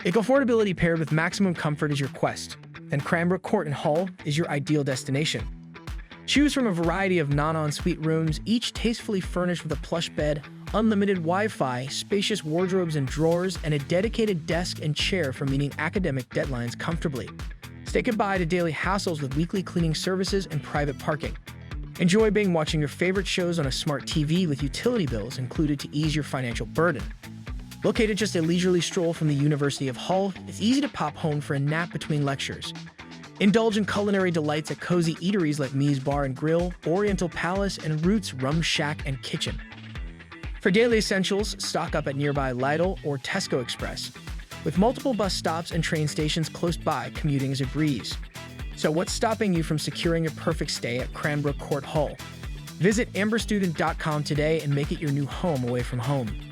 If affordability paired with maximum comfort is your quest, then Cranbrook Court in Hull is your ideal destination. Choose from a variety of non-ensuite rooms, each tastefully furnished with a plush bed, unlimited Wi-Fi, spacious wardrobes and drawers, and a dedicated desk and chair for meeting academic deadlines comfortably. Say goodbye to daily hassles with weekly cleaning services and private parking. Enjoy binge watching your favorite shows on a smart TV with utility bills included to ease your financial burden. Located just a leisurely stroll from the University of Hull, it's easy to pop home for a nap between lectures. Indulge in culinary delights at cozy eateries like Me's Bar and Grill, Oriental Palace, and Roots Rum Shack and Kitchen. For daily essentials, stock up at nearby Lidl or Tesco Express. With multiple bus stops and train stations close by, commuting is a breeze. So what's stopping you from securing your perfect stay at Cranbrook Court Hull? Visit amberstudent.com today and make it your new home away from home.